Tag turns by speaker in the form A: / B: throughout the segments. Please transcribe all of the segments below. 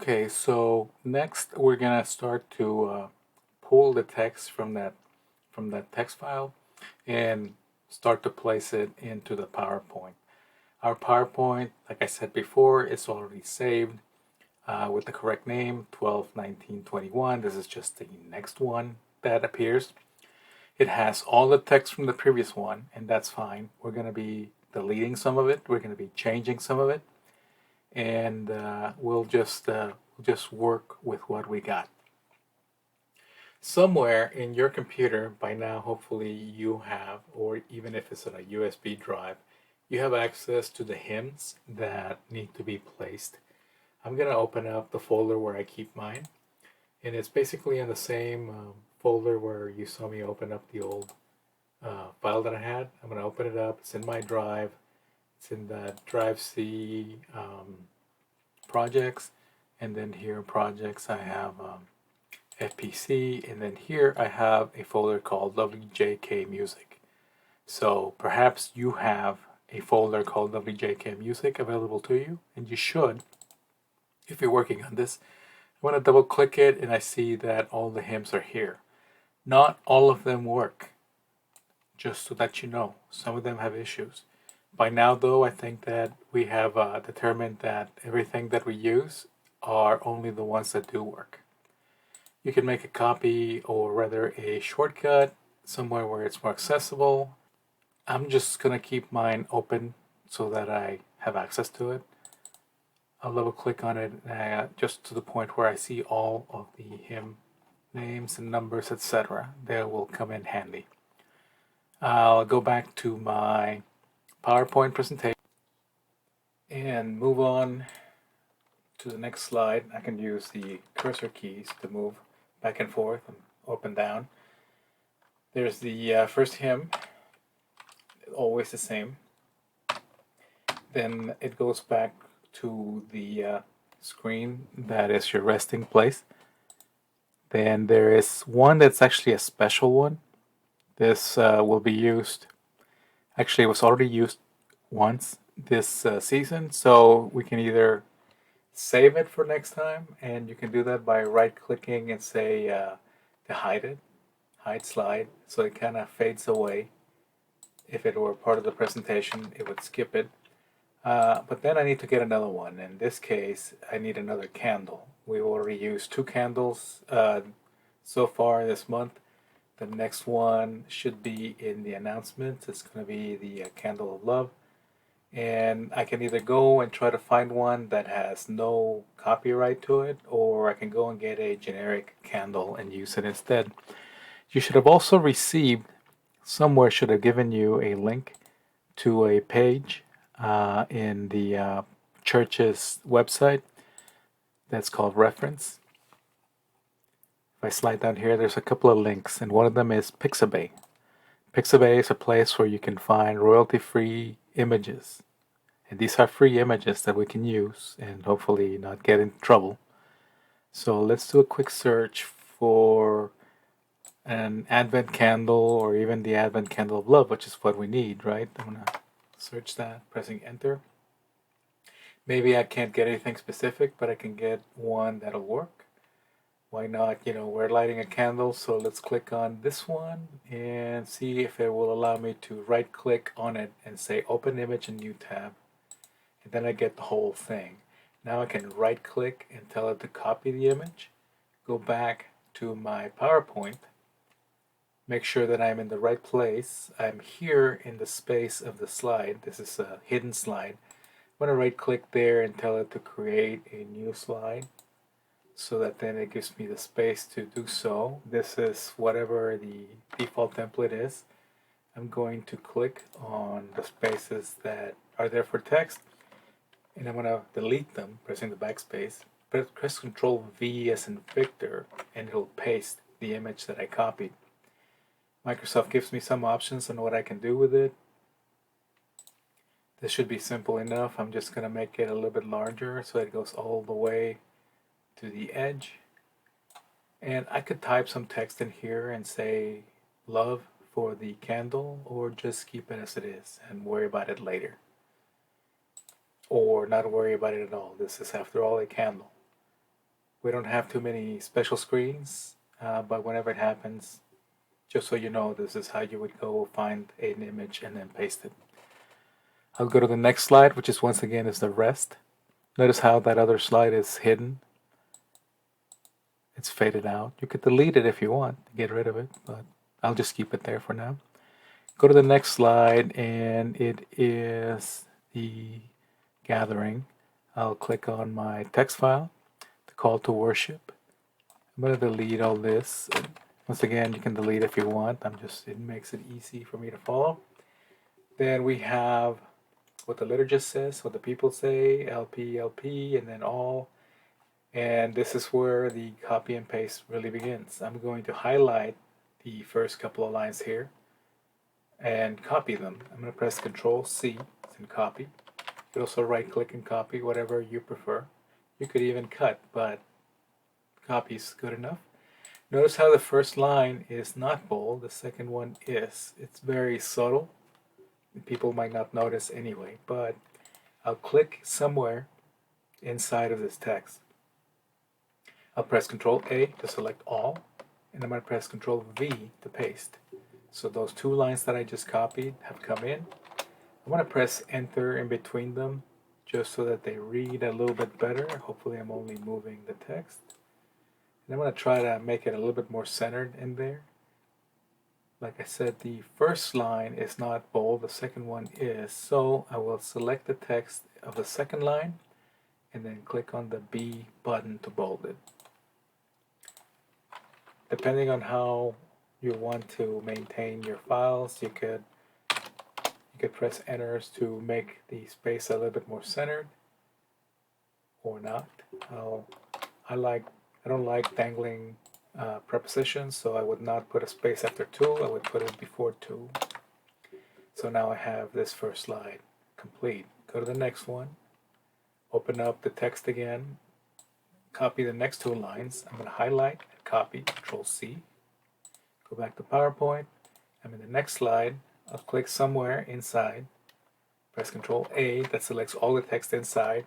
A: Okay, so next we're gonna start to pull the text from that text file and start to place it into the PowerPoint. Our PowerPoint, like I said before, is already saved with the correct name, 121921. This is just the next one that appears. It has all the text from the previous one, and that's fine. We're gonna be deleting some of it. We're gonna be changing some of it, and we'll just work with what we got. Somewhere in your computer by now, hopefully you have, or even if it's on a USB drive, you have access to the hymns that need to be placed. I'm gonna open up the folder where I keep mine, and it's basically in the same folder where you saw me open up the old file that I had. I'm gonna open it up. It's in my drive. It's in the Drive C projects, and then here projects I have FPC, and then here I have a folder called WJK Music. So perhaps you have a folder called WJK Music available to you, and you should if you're working on this. I'm going to double click it and I see that all the hymns are here. Not all of them work, just so that you know. Some of them have issues. By now, though, I think that we have determined that everything that we use are only the ones that do work. You can make a copy or rather a shortcut somewhere where it's more accessible. I'm just going to keep mine open so that I have access to it. I'll double click on it just to the point where I see all of the hymn names and numbers, etc. They will come in handy. I'll go back to my PowerPoint presentation and move on to the next slide. I can use the cursor keys to move back and forth and up and down. There's the first hymn, always the same. Then it goes back to the screen that is your resting place. Then there is one that's actually a special one. This will be used, actually it was already used once this season, so we can either save it for next time, and you can do that by right clicking and say to hide slide, so it kind of fades away. If it were part of the presentation, it would skip it. But then I need to get another one. In this case, I need another candle. We've already used 2 candles so far this month. The next one should be in the announcements. It's going to be the candle of love. And I can either go and try to find one that has no copyright to it, or I can go and get a generic candle and use it instead. You should have also received, somewhere should have given you a link to a page in the church's website that's called Reference. If I slide down here, there's a couple of links, and one of them is Pixabay. Pixabay is a place where you can find royalty-free images. And these are free images that we can use and hopefully not get in trouble. So let's do a quick search for an Advent candle, or even the Advent candle of love, which is what we need, right? I'm going to search that, pressing enter. Maybe I can't get anything specific, but I can get one that'll work. Why not? We're lighting a candle, so let's click on this one and see if it will allow me to right click on it and say open image in new tab. And then I get the whole thing. Now I can right click and tell it to copy the image, go back to my PowerPoint, make sure that I'm in the right place. I'm here in the space of the slide. This is a hidden slide. I'm going to right click there and tell it to create a new slide, so that then it gives me the space to do so. This is whatever the default template is. I'm going to click on the spaces that are there for text, and I'm going to delete them, pressing the backspace. Press Control V as in Victor, and it'll paste the image that I copied. Microsoft gives me some options on what I can do with it. This should be simple enough. I'm just going to make it a little bit larger so it goes all the way to the edge. And I could type some text in here and say love for the candle, or just keep it as it is and worry about it later. Or not worry about it at all. This is, after all, a candle. We don't have too many special screens, but whenever it happens, just so you know, this is how you would go find an image and then paste it. I'll go to the next slide, which is once again is the rest. Notice how that other slide is hidden. It's faded out. You could delete it if you want, get rid of it, but I'll just keep it there for now. Go to the next slide, and it is the gathering. I'll click on my text file, the call to worship. I'm going to delete all this. Once again, you can delete if you want. It makes it easy for me to follow. Then we have what the liturgist says, what the people say, LP, LP, and then all. And this is where the copy and paste really begins. I'm going to highlight the first couple of lines here and copy them. I'm going to press Control C and copy. You could also right click and copy, whatever you prefer. You could even cut, but copy is good enough. Notice how the first line is not bold, the second one is. It's very subtle. People might not notice anyway, but I'll click somewhere inside of this text. I'll press Control A to select all, and I'm going to press Control V to paste. So those two lines that I just copied have come in. I'm going to press Enter in between them just so that they read a little bit better. Hopefully I'm only moving the text. And I'm going to try to make it a little bit more centered in there. Like I said, the first line is not bold, the second one is. So I will select the text of the second line and then click on the B button to bold it. Depending on how you want to maintain your files, you could press Enter to make the space a little bit more centered or not. I don't like dangling prepositions, so I would not put a space after 2, I would put it before 2. So now I have this first slide complete. Go to the next one, open up the text again, copy the next 2 lines. I'm going to highlight and copy, Control C. Go back to PowerPoint. I'm in the next slide. I'll click somewhere inside, press Control A, that selects all the text inside.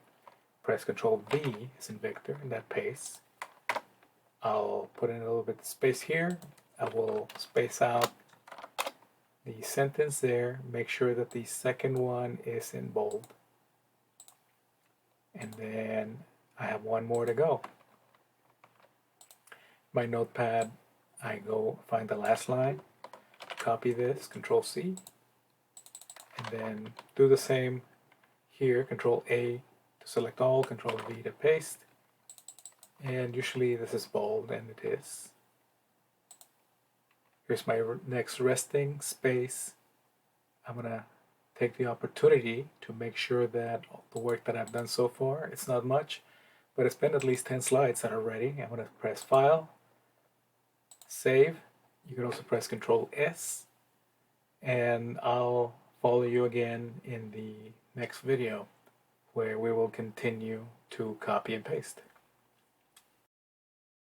A: Press Control V as in Victor, and that pastes. I'll put in a little bit of space here. I will space out the sentence there. Make sure that the second one is in bold. And then I have one more to go. My notepad, I go find the last line, copy this, Control C, and then do the same here, Control A to select all, Control V to paste. And usually this is bold, and it is. Here's my next resting space. I'm going to take the opportunity to make sure that the work that I've done so far, it's not much, but it's been at least 10 slides that are ready. I'm going to press File, Save. You can also press Control S, and I'll follow you again in the next video where we will continue to copy and paste.